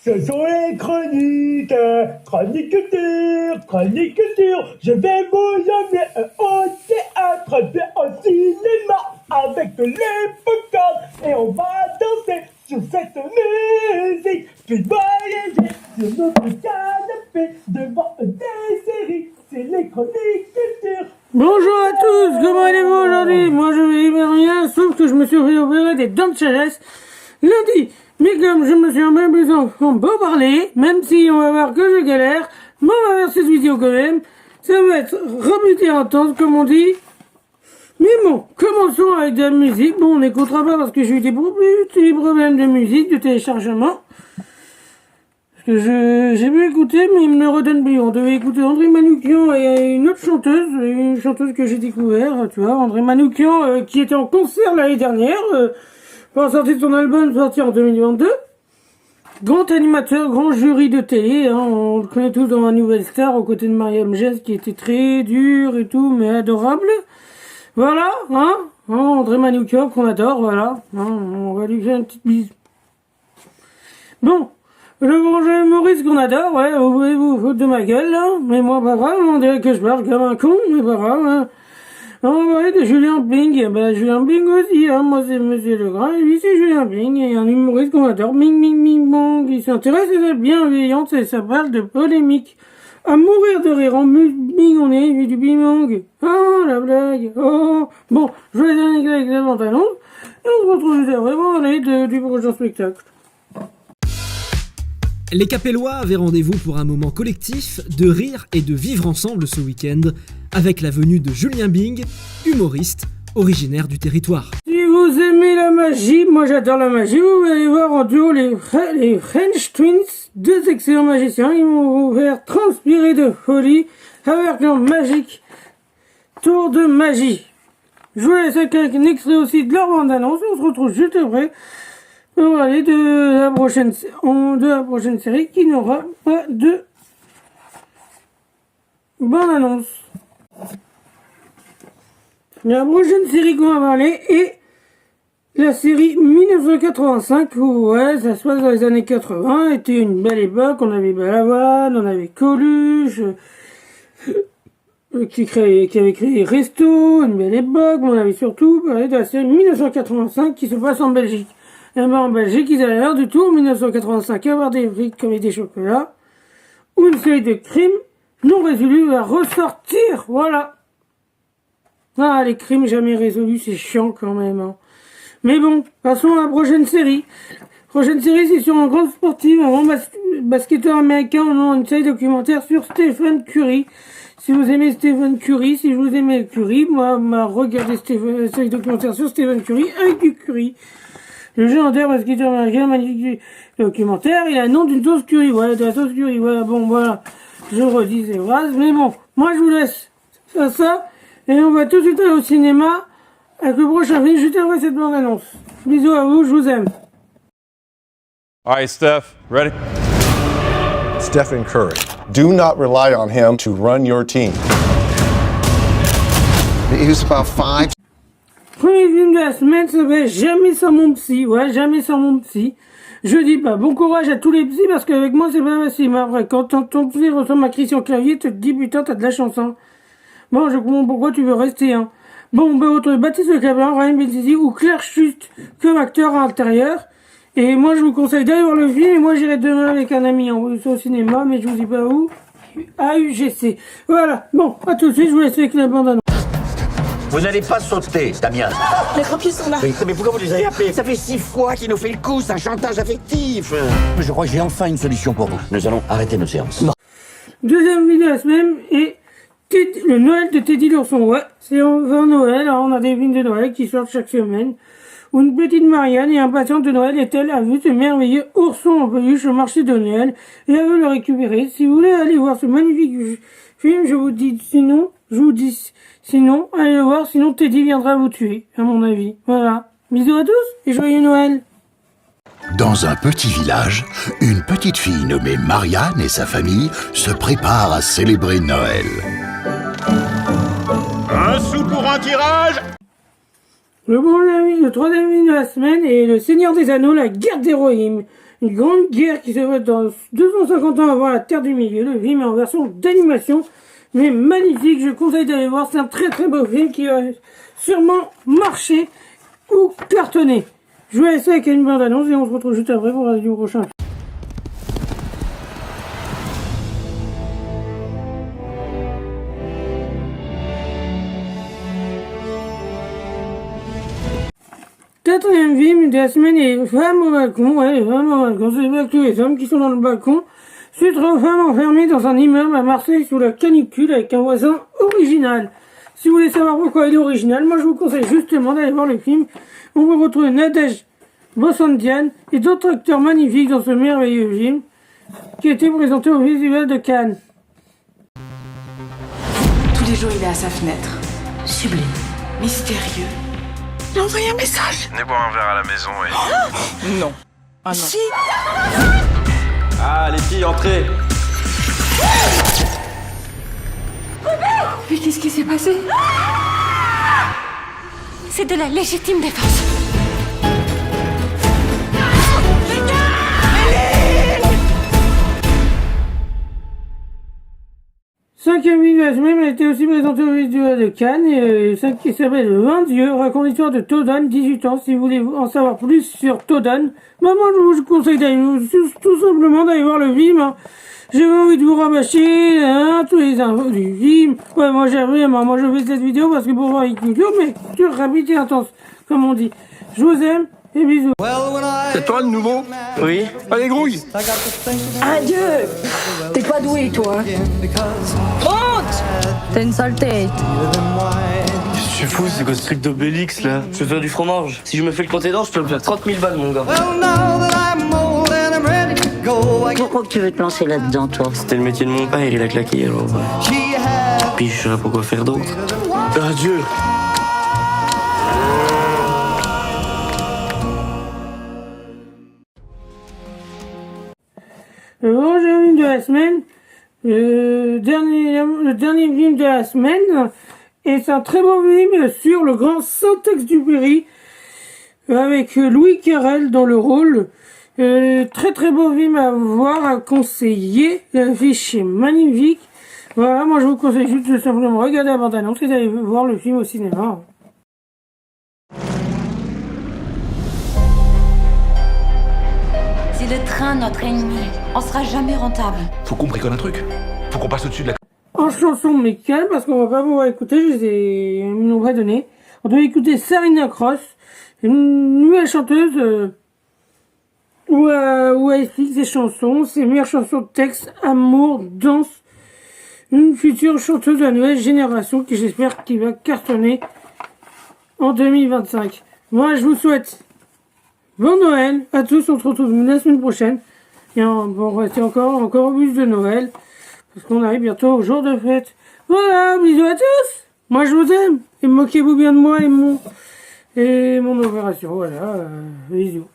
Ce sont les chroniques, chronique culture. Je vais vous emmener au théâtre, puis au cinéma, avec les popcorn, et on va danser sur cette musique, puis voyager sur notre canapé, devant des séries, c'est les chroniques culture. Bonjour à tous, comment allez-vous aujourd'hui? Moi je vais bien rien, sauf que je me suis réopéré des dents de sagesse lundi. Mais comme je me suis un peu besoin qu'on peut parler, même si on va voir que je galère, mais on va voir cette vidéo quand même. Ça va être rebuté intense comme on dit. Mais bon, commençons avec de la musique. Bon, on n'écoutera pas parce que j'ai eu des problèmes de musique, de téléchargement. Parce que j'ai pu écouter, mais il me le redonne plus. On devait écouter André Manoukian et une autre chanteuse, que j'ai découvert, tu vois, André Manoukian, qui était en concert l'année dernière, pour la sortie de son album sorti en 2022. Grand animateur, grand jury de télé, hein, on le connaît tous dans la Nouvelle Star, aux côtés de Mariam Jess, qui était très dur et tout, mais adorable. Voilà, André Manoukian, qu'on adore, voilà, on va lui faire une petite bise. Bon. Le bon jeu humoriste qu'on adore, ouais, vous pouvez vous foutre de ma gueule, là, mais moi, pas grave, on dirait que je parle comme un con, mais pas grave, hein. On va parler de Julien Bing, Julien Bing aussi, hein, moi c'est Monsieur Legrand, et lui c'est Julien Bing, et un humoriste qu'on adore, Bing Bing Bing Bong, il s'intéresse à la bienveillance, et ça parle de polémique. À mourir de rire, en bing on est, du bing bong. Oh, la blague, oh. Bon, je vous laisse avec la bande-annonce, et on se retrouve juste après pour parler du prochain spectacle. Les Capellois avaient rendez-vous pour un moment collectif de rire et de vivre ensemble ce week-end avec la venue de Julien Bing, humoriste originaire du territoire. Si vous aimez la magie, moi j'adore la magie, vous allez voir en duo les French Twins, deux excellents magiciens, ils vont vous faire transpirer de folie avec leur magique tour de magie. Je vous laisse avec un extrait aussi de leur bande-annonce, on se retrouve juste après. On va aller de la prochaine série qui n'aura pas de bonne annonce. La prochaine série qu'on va parler est la série 1985 où ça se passe dans les années 80. C'était une belle époque, on avait Balavoine, on avait Coluche qui avait créé Resto, une belle époque. On avait surtout parlé de la série 1985 qui se passe en Belgique. Et en Belgique, ils avaient l'air du tout, en 1985, avoir des frites comme des chocolats, où une série de crimes non résolus va ressortir, voilà. Ah, les crimes jamais résolus, c'est chiant quand même, hein. Mais bon, passons à la prochaine série. Prochaine série, c'est sur un grand sportif, un grand basketteur américain, on a une série documentaire sur Stephen Curry. Si vous aimez Stephen Curry, si vous aimez Curry, moi, regardez une série documentaire sur Stephen Curry avec du curry. Le légendaire basketteur américain, magnifique documentaire, il a le nom d'une sauce curry, voilà, de la sauce curry, voilà, bon, voilà. Je redis ces phrases, mais bon, moi je vous laisse ça, et on va tout de suite aller au cinéma avec le prochain film, juste après cette bande-annonce. Bisous à vous, je vous aime. All right, Steph, ready? Stephen Curry. Do not rely on him to run your team. He was about 5. Premier film de la semaine s'appelle Jamais sans mon psy. Ouais, Jamais sans mon psy. Je dis pas bon courage à tous les psys parce qu'avec moi c'est pas facile. Mais après, quand ton psy ressemble à Christian Clavier, tu te dis putain, t'as de la chance, hein. Bon, je comprends pourquoi tu veux rester, hein. Bon, autre Baptiste Le Caplin, Ryan Benzizi ou Claire Schust comme acteur à l'intérieur. Et moi, je vous conseille d'aller voir le film. Et moi, j'irai demain avec un ami au cinéma, mais je vous dis pas où. À UGC. Voilà. Bon, à tout de suite, je vous laisse avec la bande-annonce. Vous n'allez pas sauter, Damien. Les grands-pieds sont là. Mais pourquoi vous les avez appelés? Ça fait 6 fois qu'il nous fait le coup, c'est un chantage affectif. Je crois que j'ai enfin une solution pour vous. Nous allons arrêter nos séances. Non. Deuxième vidéo de la semaine est le Noël de Teddy l'ourson. Ouais, c'est vers Noël, alors on a des films de Noël qui sortent chaque semaine. Où une petite Marianne et impatiente de Noël est-elle a vu ce merveilleux ourson en peluche au marché de Noël et elle veut le récupérer. Si vous voulez aller voir ce magnifique film, je vous dis sinon, allez le voir, sinon Teddy viendra vous tuer, à mon avis. Voilà. Bisous à tous et joyeux Noël. Dans un petit village, une petite fille nommée Marianne et sa famille se préparent à célébrer Noël. Un sou pour un tirage. Le troisième film de la semaine est Le Seigneur des Anneaux, la guerre des Rohirrim. une grande guerre qui se passe dans 250 ans avant la Terre du Milieu. Le film est en version d'animation, mais magnifique. Je conseille d'aller voir. C'est un très très beau film qui va sûrement marcher ou cartonner. Je vous laisse avec une bande annonce et on se retrouve juste après pour la vidéo prochaine. Quatrième film de la semaine est les femmes au balcon. Ouais, les femmes au balcon. C'est pas que les hommes qui sont dans le balcon. Suite aux femmes enfermées dans un immeuble à Marseille sous la canicule avec un voisin original. Si vous voulez savoir pourquoi il est original, moi je vous conseille justement d'aller voir le film. On va retrouver Nadège Bossandian et d'autres acteurs magnifiques dans ce merveilleux film qui a été présenté au Festival de Cannes. Tous les jours, il est à sa fenêtre. Sublime. Mystérieux. Il a envoyé un message. Venez boire un verre à la maison et... Non. Ah non. Si. Ah, les filles, entrez. Mais qu'est-ce qui s'est passé? C'est de la légitime défense. Cinquième film de la semaine a été aussi présenté au Festival de Cannes et celle qui s'appelle 20 dieux, raconte l'histoire de Todan, 18 ans. Si vous voulez en savoir plus sur Todan, moi je vous conseille d'aller tout simplement d'aller voir le film. Hein. J'ai envie de vous rabâcher tous les infos du film. Ouais, moi je fais cette vidéo parce que pour voir une vidéo, mais sur rapide et intense, comme on dit. Je vous aime et bisous. C'est toi le nouveau? Oui. Allez, grouille. Adieu. T'es pas doué, toi. Honte. T'as une sale tête. Qu'est-ce que tu fous, c'est quoi ce truc d'Obélix là? Je veux faire du fromage. Si je me fais le compter d'or, je peux me faire 30 000 balles, mon gars. Pourquoi tu veux te lancer là-dedans, toi? C'était le métier de mon père, il a claqué alors. Puis je saurais pas quoi faire d'autre. Adieu. Bonjour, film de la semaine. Le dernier film de la semaine. Et c'est un très beau film sur le grand Saint-Exupéry. Avec Louis Carrel dans le rôle. Très très beau film à voir, à conseiller. L'affiche est magnifique. Voilà, moi je vous conseille juste de simplement regarder la bande-annonce et d'aller voir le film au cinéma. C'est le train notre ennemi. On sera jamais rentable. Faut qu'on bricole un truc. Faut qu'on passe au-dessus de la... En chanson musicale, parce qu'on va pas pouvoir écouter, je les ai nous donné. On doit écouter Sarina Cross, une nouvelle chanteuse où elle explique ses chansons, ses meilleures chansons de texte, amour, danse. Une future chanteuse de la nouvelle génération qui j'espère qu'il va cartonner en 2025. Moi, je vous souhaite bon Noël à tous. On se retrouve la semaine prochaine. Et on va rester encore au bus de Noël. Parce qu'on arrive bientôt au jour de fête. Voilà, bisous à tous. Moi, je vous aime. Et moquez-vous bien de moi et mon opération. Voilà, bisous.